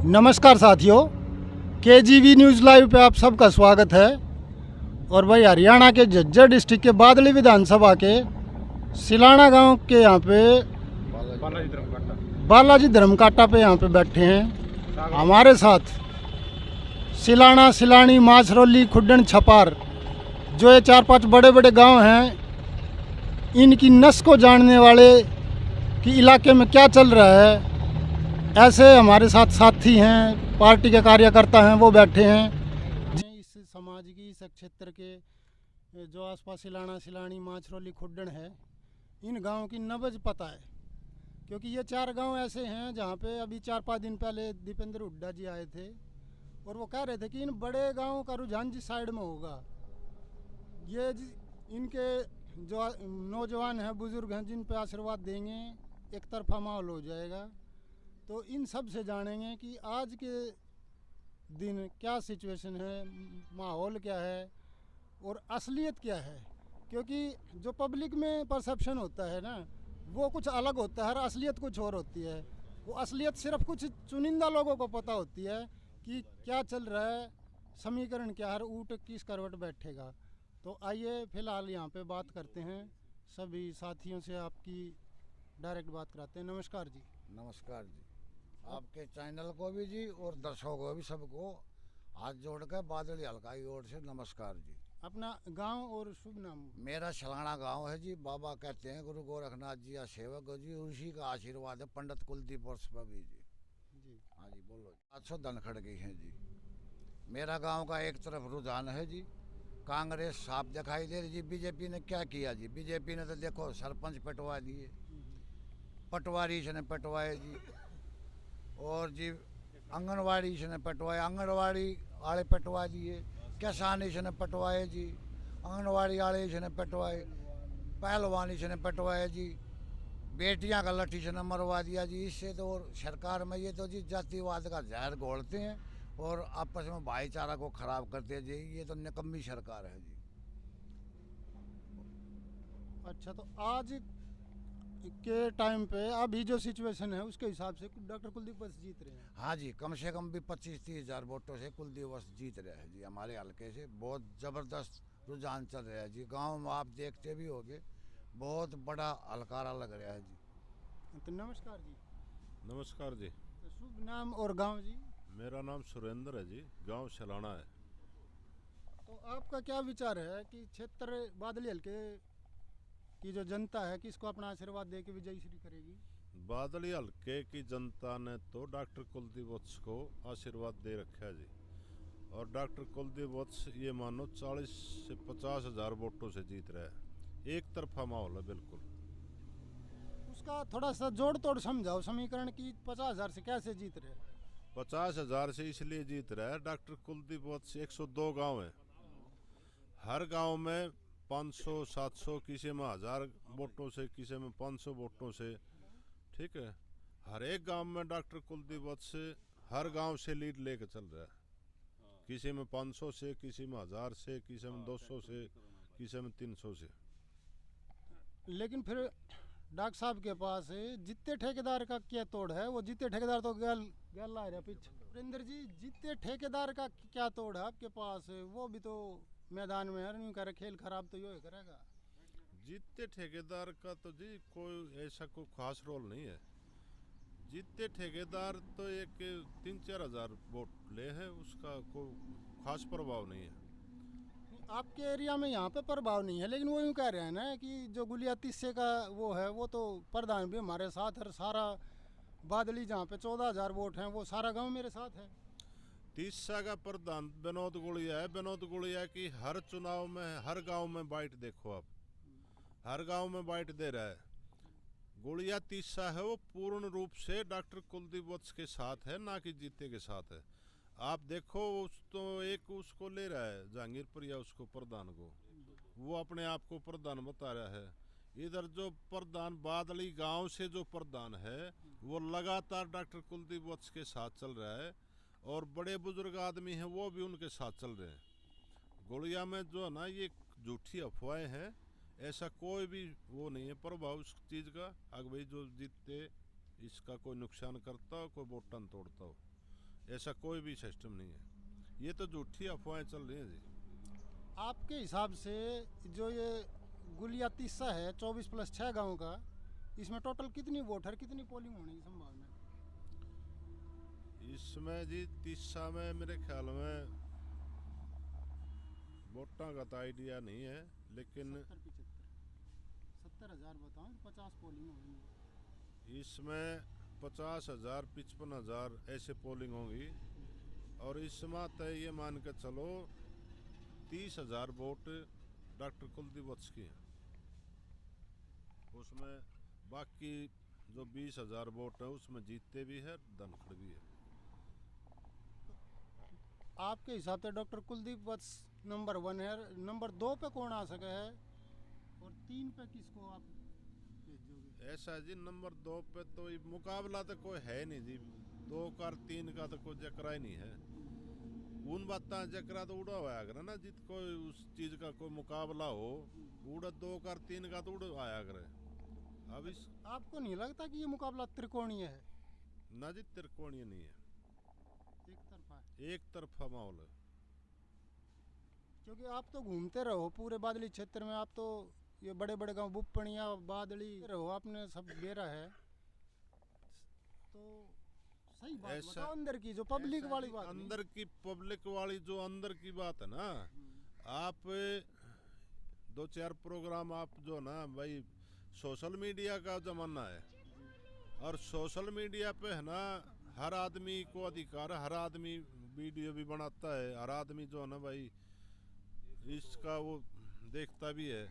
नमस्कार साथियों, केजीवी news live पे आप सबका स्वागत है। और भाई हरियाणा के झज्जर डिस्ट्रिक्ट के बादली विधानसभा के सिलाना गांव के यहाँ पे बालाजी धर्मकाटा पे यहाँ पे बैठे हैं। हमारे साथ सिलाना, सिलानी, माछरौली, खुड्डन, छपार जो ये 4-5 बड़े बड़े गांव हैं, इनकी नस को जानने वाले कि इलाके में क्या चल रहा है, ऐसे हमारे साथ साथी हैं, पार्टी के कार्यकर्ता हैं, वो बैठे हैं। इस समाज की, इस क्षेत्र के जो आसपास सिलाना, सिलानी, माछरौली, खुड्डन है, इन गांवों की नब्ज पता है। क्योंकि ये 4 गांव ऐसे हैं जहां पे अभी 4-5 दिन पहले दीपेंद्र हुड्डा जी आए थे और वो कह रहे थे कि इन बड़े गांवों का रुझान जिस साइड में होगा, ये इनके जो नौजवान हैं, बुज़ुर्ग हैं, जिन पे आशीर्वाद देंगे, एक तरफा माहौल हो जाएगा। तो इन सब से जानेंगे कि आज के दिन क्या सिचुएशन है, माहौल क्या है और असलियत क्या है। क्योंकि जो पब्लिक में परसेप्शन होता है ना, वो कुछ अलग होता है और असलियत कुछ और होती है। वो असलियत सिर्फ कुछ चुनिंदा लोगों को पता होती है कि क्या चल रहा है, समीकरण क्या है, ऊँट किस करवट बैठेगा। तो आइए फ़िलहाल यहाँ पे बात करते हैं, सभी साथियों से आपकी डायरेक्ट बात कराते हैं। नमस्कार जी। नमस्कार जी, आपके चैनल को भी जी और दर्शकों को भी सबको हाथ जोड़कर बादली हल्काई ओर से नमस्कार जी। अपना गांव और शुभ नाम? मेरा सलाना गांव है जी। बाबा कहते हैं गुरु गोरखनाथ जी या सेवक जी, उसी का आशीर्वाद है पंडित कुलदीप वर्ष भी जी। हाँ जी, बोलो। 700 धनखड़ गई हैं जी। मेरा गांव का एक तरफ रुझान है जी, कांग्रेस साफ दिखाई दे रही जी। बीजेपी ने क्या किया जी? बीजेपी ने तो देखो सरपंच पटवा दिए, पटवारी से ने पटवाए जी, और जी आंगनवाड़ी से ने पटवाए, आंगनवाड़ी आड़े पटवा दिए, किसानी से ने पटवाए जी, आंगनवाड़ी आड़े से ने पटवाए, पहलवानी से ने पटवाए जी, बेटियां का लट्ठी से ने मरवा दिया जी। इससे तो और सरकार में ये तो जी जातिवाद का जहर घोलते हैं और आपस में भाईचारा को खराब करते हैं जी। ये तो निकम्मी सरकार है जी। अच्छा, तो आज के टाइम पे अभी जो सिचुएशन है उसके हिसाब से डॉक्टर कुलदीप बस जीत रहे हैं? हाँ जी, कम से कम भी 25-30 हज़ार वोटों से कुलदीप बस जीत रहे हैं जी। हमारे हल्के से बहुत ज़बरदस्त रुझान चल रहा है जी। गांव में आप देखते भी होंगे, बहुत बड़ा हलकारा लग रहा है जी। तो नमस्कार जी। नमस्कार जी। तो शुभ नाम और गांव जी? मेरा नाम सुरेंद्र है जी, गांव सलाना है। तो आपका क्या विचार है कि क्षेत्र बादली हल्के की जो जनता है, किसको अपना आशीर्वाद दे के विजयश्री करेगी? बादली हल्के की जनता ने तो डॉक्टर कुलदीप वत्स को आशीर्वाद दे रखा है जी। और डॉक्टर कुलदीप वत्स ये मानो 40 से 50 हज़ार वोटों से जीत रहा है। एक तरफा माहौल है बिल्कुल। उसका थोड़ा सा जोड़ तोड़ समझाओ समीकरण की। 50,000 से कैसे जीत रहे? 50 हज़ार से इसलिए जीत रहा है, डॉक्टर कुलदीप वत्स 102 गांव है, हर गांव में 500-700, किसी में 1000 वोटों से, किसी में 500 वोटों से, ठीक है। हर एक गांव में डॉक्टर कुलदीप वत्स हर गांव से लीड लेकर चल रहा है। किसी में 500 से, किसी में 1000 से, किसी में 200 से, किसी में 300 से। लेकिन फिर डॉक्टर साहब के पास जितने ठेकेदार का क्या तोड़ है, वो जितने ठेकेदार तो गल ला रहे पीछे। सुरेंद्र जी, जितने ठेकेदार का क्या तोड़ है आपके पास, वो भी तो मैदान में है, नहीं करे खेल खराब तो यो करेगा। जीतते ठेकेदार का तो जी कोई ऐसा कोई खास रोल नहीं है। जीतते ठेकेदार तो एक 3-4 हज़ार वोट ले है, उसका कोई खास प्रभाव नहीं है। आपके एरिया में यहाँ पे प्रभाव नहीं है, लेकिन वो यूँ कह रहे हैं ना कि जो गुलिया तिस्से का वो है, वो तो प्रधान भी हमारे साथ है। सारा बादली जहाँ पे 14,000 वोट हैं, वो सारा गांव मेरे साथ है। तीसरा का प्रधान विनोद गुड़िया है। विनोद गुड़िया की हर चुनाव में, हर गांव में बाइट देखो आप, हर गांव में बाइट दे रहा है। गुड़िया तीसरा है, वो पूर्ण रूप से डॉक्टर कुलदीप वत्स के साथ है, ना कि जीते के साथ है। आप देखो, उस तो एक उसको ले रहा है जहांगीरपुरिया, उसको प्रधान को, वो अपने आप को प्रधान बता रहा है। इधर जो प्रधान बादली गांव से जो प्रधान है, वो लगातार डॉक्टर कुलदीप वत्स के साथ चल रहा है और बड़े बुजुर्ग आदमी हैं, वो भी उनके साथ चल रहे हैं। गुड़िया में जो है ना, ये झूठी अफवाहें हैं, ऐसा कोई भी वो नहीं है प्रभाव इस चीज़ का। अगर भाई जो जीतते इसका कोई नुकसान करता हो, कोई बोटन तोड़ता हो, ऐसा कोई भी सिस्टम नहीं है। ये तो झूठी अफवाहें चल रही हैं जी। आपके हिसाब से जो ये गुलिया तीसा है 24+6 गांव का, इसमें टोटल कितनी वोट है, कितनी पोलिंग होने की संभावना है? इसमें जी तीसा में मेरे ख्याल में वोटा का तो आइडिया नहीं है, लेकिन 70-75 70,000 बताओ, 50 पोलिंग होगी। इसमें 50,000 55,000 ऐसे पोलिंग होंगी। और इसमें तो ये मान के चलो 30,000 वोट डॉक्टर कुलदीप वत्स की हैं। उसमें बाकी जो 20,000 वोट है उसमें जीतते भी है, धनखड़ भी है। आपके हिसाब से डॉक्टर कुलदीप वत्स नंबर 1 है, नंबर 2 पे कौन आ सके है, और 3 पे किसको आप भेजोगे? ऐसा जी नंबर 2 पे तो ये मुकाबला तो कोई है नहीं जी। 2 का 3 का तो कोई जकरा ही नहीं है। उन बात जकरा तो उड़ा हुआ करे ना, जित कोई उस चीज का कोई मुकाबला हो, उड़ा 2 का 3 का तो उड़ आया करे। अब इस आपको नहीं लगता कि ये मुकाबला त्रिकोणीय है? ना जी त्रिकोणीय नहीं है, एक तरफा है। एक तरफा माहौल है। क्योंकि आप तो घूमते रहो पूरे बादली क्षेत्र में, आप तो ये बड़े बड़े गांव बुप्पणिया बादली रहो, आपने सब घेरा है, तो सही बात ऐसा- बताओ अंदर की जो पब्लिक ऐसा वाली जी, बात अंदर की पब्लिक वाली जो अंदर की बात है ना, आप 2-4 प्रोग्राम आप जो ना भाई, सोशल मीडिया का जमाना है, और सोशल मीडिया पे है ना हर आदमी को अधिकार है, हर आदमी वीडियो भी बनाता है, हर आदमी जो है ना भाई इसका वो देखता भी है।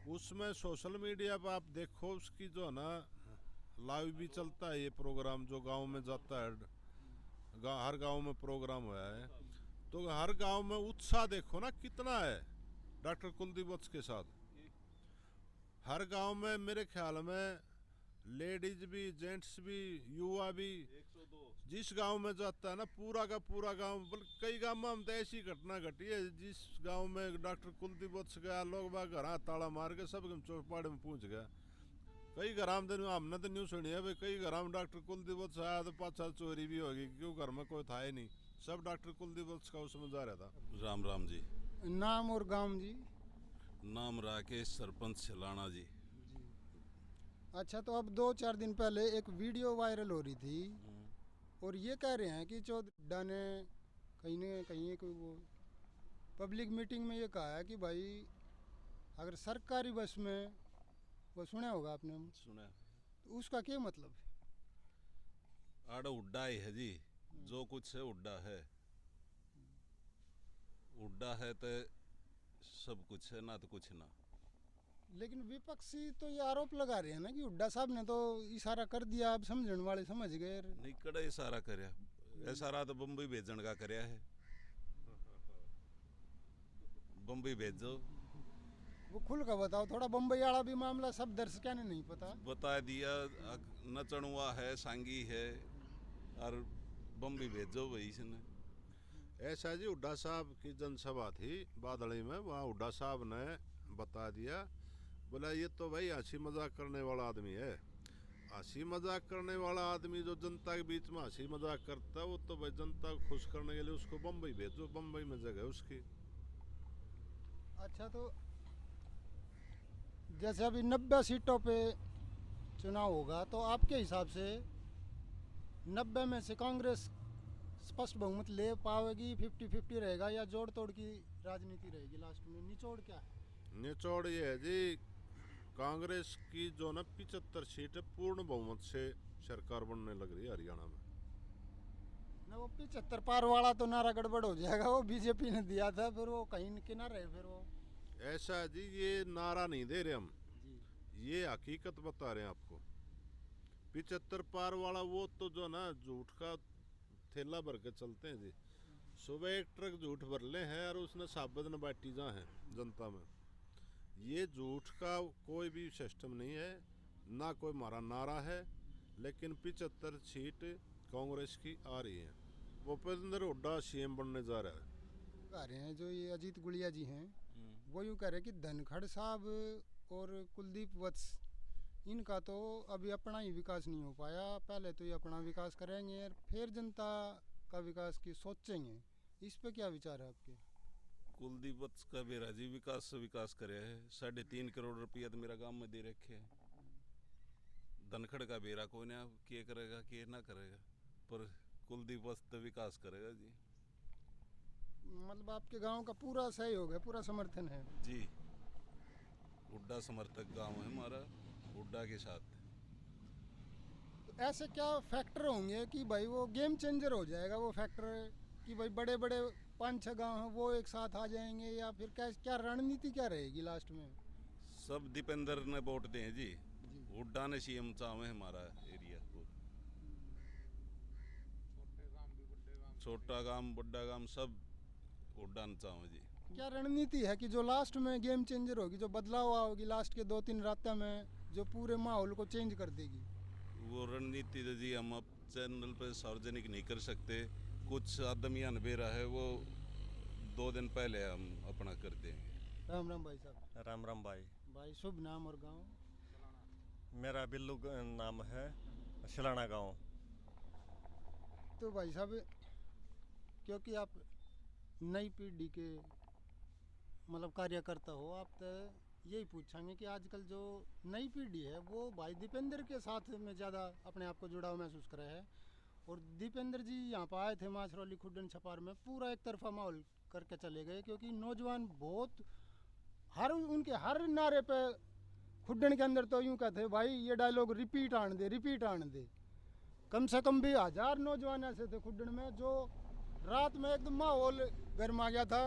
उसमें सोशल मीडिया पर आप देखो, उसकी जो है ना लाइव भी चलता है ये प्रोग्राम जो गांव में जाता है। हर गांव में प्रोग्राम हुआ है, तो हर गांव में उत्साह देखो ना कितना है डॉक्टर कुलदीप वत्स के साथ। हर गांव में मेरे ख्याल में लेडीज भी, जेंट्स भी, युवा भी, जिस गांव में जाता है ना पूरा का पूरा गांव, बल्कि कई गांव में हम तो ऐसी घटना घटी है, जिस गांव में डॉक्टर कुलदीप वत्स गया, लोग बाग घर ताला मार के सब चौपाड़ में पहुंच गया। कई घर हमने तो न्यूज सुनी है भाई, कई घर में डॉक्टर कुलदीप वत्स आया तो 5 चोरी भी होगी, क्यों घर में कोई था ही नहीं, सब डॉक्टर कुलदीप वत्स का उसमें जा रहा था। राम राम जी। नाम और गांव जी? नाम राकेश, सरपंच सिलाना जी। अच्छा, तो अब 2-4 दिन पहले एक वीडियो वायरल हो रही थी, और ये कह रहे हैं कि चौधरी ने कहीं न कहीं कोई वो पब्लिक मीटिंग में ये कहा है कि भाई अगर सरकारी बस में, वो सुना होगा आपने, सुना तो उसका क्या मतलब है? आड़ा उड्डा ही है जी, जो कुछ है उड्डा है, उड्डा है तो सब कुछ है, ना तो कुछ ना। लेकिन विपक्षी तो ये आरोप लगा रहे हैं ना कि हुड्डा साहब ने तो इशारा कर दिया, अब समझने वाले समझ गए। नहीं कड़ा इशारा करया, इशारा तो बम्बई भेजन का करया है, बम्बई भेजो। वो खुल का बताओ थोड़ा, बम्बई वाला भी मामला सब दर्शकों ने नहीं पता बता दिया, नचनुआ है, सांगी है, और बम्बई भेजो वही इसने। ऐसा जी हुड्डा साहब की जनसभा थी बादली में, वहाँ हुड्डा साहब ने बता दिया, बोला ये तो भाई हंसी मजाक करने वाला आदमी है। हंसी मजाक करने वाला आदमी जो जनता के बीच में हंसी मजाक करता है, वो तो भाई जनता को खुश करने के लिए उसको बम्बई भेजो, बम्बई में जगह है उसकी। अच्छा, तो जैसे अभी 90 सीटों पे चुनाव होगा, तो आपके हिसाब से 90 में से कांग्रेस स्पष्ट बहुमत ले पाएगी, 50-50 रहेगा, या जोड़ तोड़ की राजनीति रहेगी? लास्ट में निचोड़ क्या है? निचोड़ ये है जी, कांग्रेस की जो ना 75 सीटें पूर्ण बहुमत से सरकार बनने लग रही है हरियाणा में। ना वो 75 पार वाला तो नारा गड़बड़ हो जाएगा, वो बीजेपी ने दिया था, फिर वो कहीं के ना रहे फिर वो। ऐसा जी ये नारा नहीं दे रहे हम जी, ये हकीकत बता रहे हैं आपको। 75 पार वाला वो तो जो ना झूठ का थैला भर के चलते हैं जी। सुबह एक ट्रक झूठ भर ले हैं और उसने साबित न बाटी जा है जनता में। ये झूठ का कोई भी सिस्टम नहीं है, ना कोई हमारा नारा है, लेकिन 75 सीट कांग्रेस की आ रही है। भूपेंद्र हुड्डा सीएम बनने जा रहा है। कह रहे हैं जो ये अजीत गुलिया जी हैं, वो यूँ कह रहे हैं कि धनखड़ साहब और कुलदीप वत्स, इनका तो अभी अपना ही विकास नहीं हो पाया, पहले तो ये अपना विकास करेंगे और फिर जनता का विकास की सोचेंगे, इस पे क्या विचार है आपके? कुलदीप वत्स का बेरा जी विकास करे है। 3.5 करोड़ रुपया तो मेरा गांव में दे रखे है। धनखड़ का बेरा कोई ना क्या करेगा क्या ना करेगा, पर कुलदीप वत्स तो विकास करेगा जी। मतलब आपके गांव का पूरा सहयोग है, पूरा समर्थन है जी। हुड्डा समर्थक गांव है हमारा, हुड्डा के साथ। तो ऐसे क्या फैक्टर होंगे कि भाई वो गेम चेंजर हो जाएगा वो फैक्टर, कि भाई बड़े बड़े 5-6 गांव हैं वो एक साथ आ जाएंगे, या फिर क्या रणनीति क्या रहेगी लास्ट में? सब दीपेंद्र ने वोट दें जी, हुड्डा ने सीएम चाहे हमारा एरिया को। छोटा गांव बड़ा गांव सब हुड्डा ने चाहे जी। क्या रणनीति है कि जो लास्ट में गेम चेंजर होगी, जो बदलाव होगी लास्ट के 2-3 रास्ते में, जो पूरे माहौल को चेंज कर देगी? वो रणनीति तो जी हम अब चैनल पे सार्वजनिक नहीं कर सकते। कुछ आदमी अनबेरा है, वो 2 दिन पहले हम अपना कर देंगे। राम राम भाई साहब। राम राम भाई। भाई शुभ नाम और गांव? मेरा बिल्लू नाम है, सिलाना गांव। तो भाई साहब, क्योंकि आप नई पीढ़ी के मतलब कार्यकर्ता हो, आप तो यही पूछेंगे कि आजकल जो नई पीढ़ी है वो भाई दीपेंद्र के साथ में ज़्यादा अपने आप को जुड़ाव महसूस कर रहा है। और दीपेंद्र जी यहाँ पर आए थे माछरौली खुड्डन छपार में, पूरा एक तरफा माहौल करके चले गए, क्योंकि नौजवान बहुत उनके हर नारे पे खुड्डन के अंदर तो यूँ कहते भाई ये डायलॉग रिपीट आन दे। कम से कम भी 1000 नौजवान ऐसे थे खुड्डन में, जो रात में एकदम माहौल गर्मा गया था,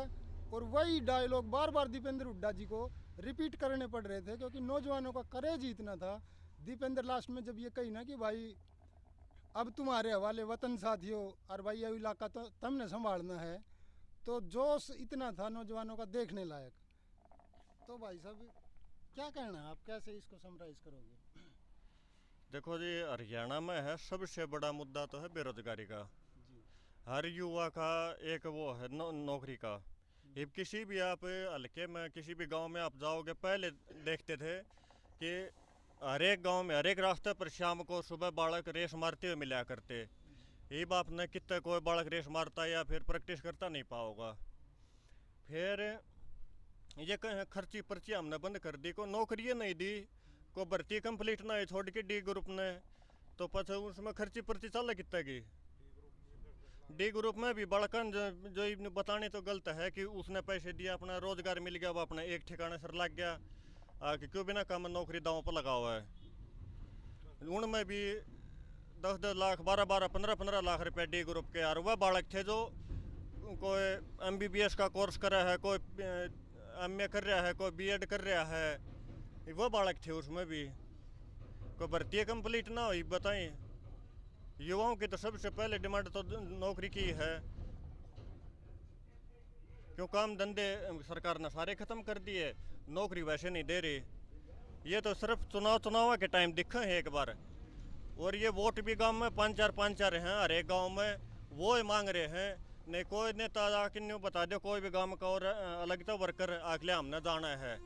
और वही डायलॉग बार बार दीपेंद्र हुड्डा जी को रिपीट करने पड़ रहे थे, क्योंकि नौजवानों का करेज ही इतना था। दीपेंद्र लास्ट में जब ये कही ना कि भाई अब तुम्हारे हवाले वतन साथियों, और भाई ये इलाका तो तुमने संभालना है, तो जोश इतना था नौजवानों का देखने लायक। तो भाई साहब क्या कहना है, आप कैसे इसको समराइज करोगे? देखो जी, हरियाणा में है सबसे बड़ा मुद्दा तो है बेरोजगारी का। हर युवा का एक वो है नौकरी का। अब किसी भी आप हल्के में किसी भी गांव में आप जाओगे, पहले देखते थे कि हर एक गांव में हर एक रास्ते पर शाम को सुबह बालक रेस मारते हुए मिला करते। ये बाप ने कितने कोई बालक रेस मारता या फिर प्रैक्टिस करता नहीं पाओगा। फिर ये खर्ची पर्ची हमने बंद कर दी, को नौकरी नहीं दी, को भर्ती कंप्लीट ना है छोड़ के डी ग्रुप ने, तो पछे उसमें खर्ची पर्ची चल कितने की। डी ग्रुप में भी बड़कन जो बताने तो गलत है कि उसने पैसे दिया, अपना रोजगार मिल गया, वो अपना एक ठिकाने सर लग गया, कि क्यों बिना काम नौकरी दांव पर लगा हुआ है। उनमें भी 10-10 लाख 12-12 15-15 लाख रुपए डी ग्रुप के। और वह बालक थे जो कोई MBBS का कोर्स कर रहा है, कोई MA कर रहा है, कोई B.Ed कर रहा है, वो बालक थे उसमें भी। कोई भर्ती कंप्लीट ना हुई। बताएं, युवाओं की तो सबसे पहले डिमांड तो नौकरी की है, क्यों काम धंधे सरकार ने सारे ख़त्म कर दिए, नौकरी वैसे नहीं दे रही। ये तो सिर्फ चुनाव के टाइम दिखे हैं एक बार, और ये वोट भी गांव में 5-4 हैं हर एक गांव में, वो ही मांग रहे हैं। नहीं कोई नेता आके नहीं बता दे, कोई भी गांव का और अलग तो वर्कर आखिर हमने जाना है।